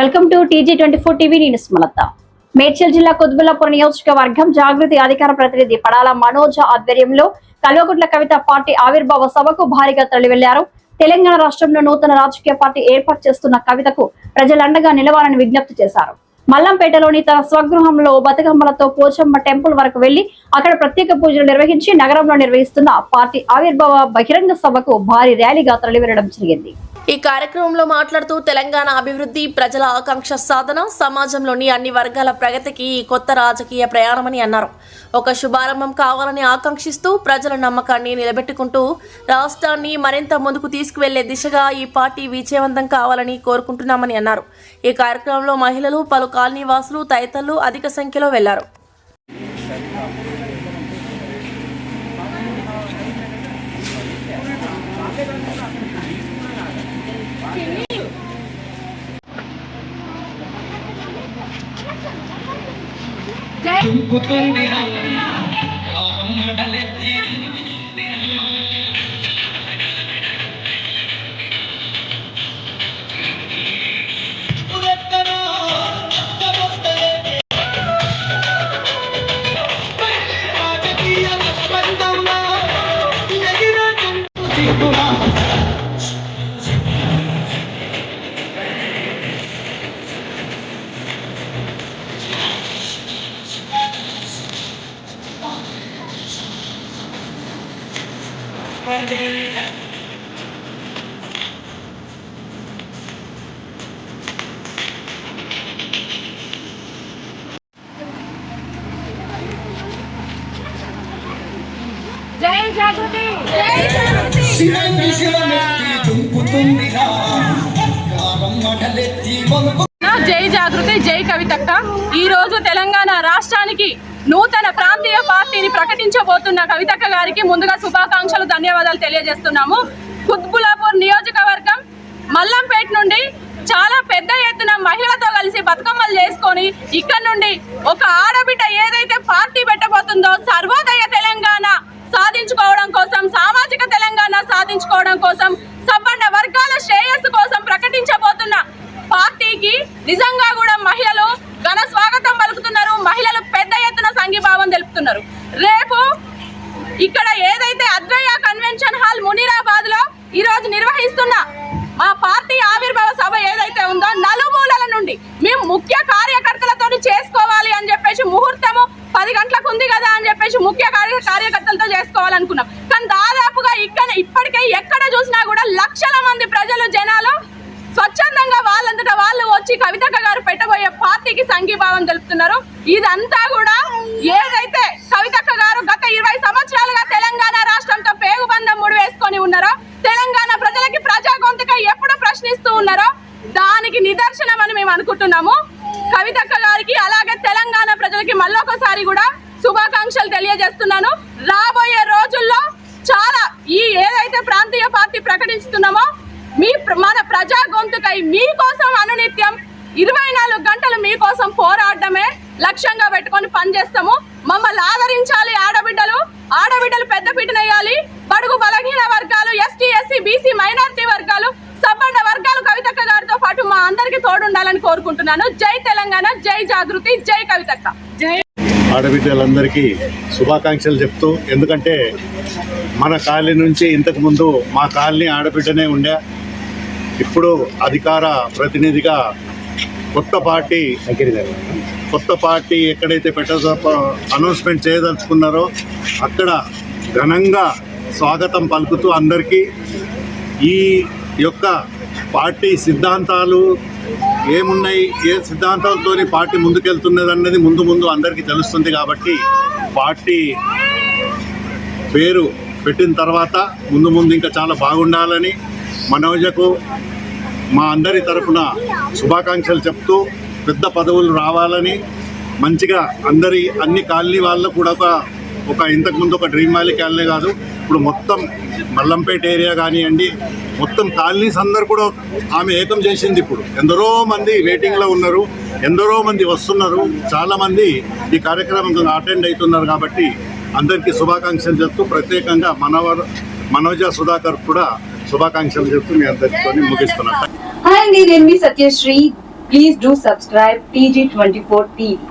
Welcome to TG24 TV. నేను సుమలత. మేడ్చల్ జిల్లా కుత్బుల్లాపూర్ నియోజకవర్గం జాగృతి అధికార ప్రతినిధి పడాల మనోజ ఆధ్వర్యంలో కల్వకుంట్ల కవిత పార్టీ ఆవిర్భావ సభకు భారీగా తరలివెళ్లారు. తెలంగాణ రాష్ట్రంలో నూతన రాజకీయ పార్టీ ఏర్పాటు చేస్తున్న కవితకు ప్రజలండగా నిలవాలని విజ్ఞప్తి చేశారు. మల్లంపేటలోని తన స్వగృహంలో బతుకమ్మలతో పోచమ్మ టెంపుల్ వరకు వెళ్లి అక్కడ ప్రత్యేక పూజలు నిర్వహించి నగరంలో నిర్వహిస్తున్న పార్టీ ఆవిర్భావ బహిరంగ సభకు భారీ ర్యాలీగా తరలివెళ్లడం జరిగింది. ఈ కార్యక్రమంలో మాట్లాడుతూ తెలంగాణ అభివృద్ధి, ప్రజల ఆకాంక్ష సాధన, సమాజంలోని అన్ని వర్గాల ప్రగతికి ఈ కొత్త రాజకీయ ప్రయాణమని అన్నారు. ఒక శుభారంభం కావాలని ఆకాంక్షిస్తూ ప్రజల నమ్మకాన్ని నిలబెట్టుకుంటూ రాష్ట్రాన్ని మరింత ముందుకు తీసుకువెళ్లే దిశగా ఈ పార్టీ విజయవంతం కావాలని కోరుకుంటున్నామని అన్నారు. ఈ కార్యక్రమంలో మహిళలు, పలు కాలనీ వాసులు తదితరులు అధిక సంఖ్యలో వెళ్లారు. జై జాగృతి, జై జాగృతి. జై జాగృతి, జై కవితక్క. ఈ రోజు తెలంగాణ రాష్ట్రానికి నూతన ప్రాంతీయ పార్టీని ప్రకటించబోతున్న కవితక్క గారికి ముందుగా శుభాకాంక్షలు, ధన్యవాదాలు తెలియజేస్తున్నాము. కుత్బుల్లాపూర్ నియోజకవర్గం మల్లంపేట నుండి చాలా పెద్ద ఎత్తున మహిళలతో కలిసి బతుకమ్మలు చేసుకొని ఇక్కడ నుండి ఒక ఆడబిడ్డ ఏదైతే పార్టీ పెట్టబోతుందో సర్వోదయ తెలంగాణ సాధించుకోవడం కోసం, సామాజిక తెలంగాణ సాధించుకోవడం కోసం, సబ్బండ వర్గాల శ్రేయస్సు కోసం ప్రకటించబోతున్న పార్టీకి నిజంగా కూడా మహిళలు ఘన స్వాగతం పలుకుతున్నారు. మహిళలు పెద్ద ఎత్తున సంఘీభావం తెలుపుతున్నారు. రేపు ఇక్కడ ఏదైతే అద్వైయ కన్వెన్షన్ హాల్ మునీరాబాద్ లో ఈ రోజు నిర్వహిస్తున్న మా పార్టీ ఆవిర్భావ సభ ఏదైతే ఉందో నలుమూలల నుండి మేము ముఖ్య కార్యకర్తలతో చేసుకోవాలి అని చెప్పేసి ముహూర్తము 10 గంటలకు ఉంది కదా అని చెప్పేసి ముఖ్య కార్యకర్తలతో చేసుకోవాలనుకున్నాం. కానీ దాదాపుగా ఇప్పటికే ఎక్కడ చూసినా కూడా లక్షల మంది ప్రజలు, జనాలు స్వచ్ఛందంగా వాళ్ళంతటా వాళ్ళు వచ్చి కవితక్క గారు పెట్టబోయే పార్టీకి సంఘీభావం తెలుపుతున్నారు. ఇదంతా కూడా ఏదైతే కవితక్క గారు గత 20 సంవత్సరాలుగా తెలంగాణ రాష్ట్రంతో పేగుబంధం ముడివేసుకొని ఉన్నారో, తెలంగాణ ప్రజలకి ప్రజా గొంతుక ఎప్పుడు ప్రశ్నిస్తూ ఉన్నారో దానికి నిదర్శనం అని మేము అనుకుంటున్నాము. కవితక్క గారికి అలాగే తెలంగాణ ప్రజలకి మళ్ళొకసారి కూడా శుభాకాంక్షలు తెలియజేస్తున్నాను. రాబోయే రోజుల్లో చాలా ఈ ఏదైతే ప్రాంతీయ పార్టీ ప్రకటిస్తున్నామో మన ప్రజా గొంతుకై మీకోసం అనునిత్యం 24 గంటలు మీకోసం పోరాడమే లక్ష్యంగా పెట్టుకొని పనిచేస్తాము. మమ్మల్ని ఆదరించాలి. ఆడబిడ్డలు పెద్దపీటనేయాలి. బడుగు బలహీన వర్గాలు, ఎస్టీ, ఎస్సీ, బీసీ, మైనారిటీ వర్గాలు, సబ్బండ వర్గాలు కవితక్క గారితో పాటు మా అందరికి తోడుండాలని కోరుకుంటున్నాను. జై తెలంగాణ, జై జాగృతి, జై కవితక్క. జై. ఆడబిడ్డలందరికీ శుభాకాంక్షలు చెప్తూ, ఎందుకంటే మన కాలనీ నుంచి ఇంతకు ముందు మా కాలనీ ఆడబిడ్డనే ఉండే, ఇప్పుడు అధికార ప్రతినిధిగా కొత్త పార్టీ ఎక్కడైతే అనౌన్స్మెంట్ చేయదలుచుకున్నారో అక్కడ ఘనంగా స్వాగతం పలుకుతూ అందరికీ ఈ యొక్క పార్టీ సిద్ధాంతాలు ఏమున్నాయి, ఏ సిద్ధాంతాలతో పార్టీ ముందుకెళ్తున్నది అన్నది ముందు అందరికీ తెలుస్తుంది. కాబట్టి పార్టీ పేరు పెట్టిన తర్వాత ముందు ఇంకా చాలా బాగుండాలని మనోజకు మా అందరి తరపున శుభాకాంక్షలు చెప్తూ, పెద్ద పదవులు రావాలని, మంచిగా అన్ని కాలనీ వాళ్ళకు కూడా ఒక ఇంతకుముందు ఒక డ్రీమ్ వ్యాలీ కాలనీ కాదు, ఇప్పుడు మొత్తం మల్లంపేట ఏరియా కానివ్వండి, మొత్తం కాలనీస్ అందరు కూడా ఆమె ఏకం చేసింది. ఇప్పుడు ఎందరో మంది వెయిటింగ్లో ఉన్నారు, ఎందరో మంది వస్తున్నారు, చాలామంది ఈ కార్యక్రమం అటెండ్ అవుతున్నారు. కాబట్టి అందరికీ శుభాకాంక్షలు చెప్తూ, ప్రత్యేకంగా మనోజ సుధాకర్ కూడా శుభాకాంక్షలు చెప్తూ మీ అందరితో ముగిస్తున్నాను. హాయ్ అండి, నేను మీ Satyasri. Please do subscribe TG24 TV.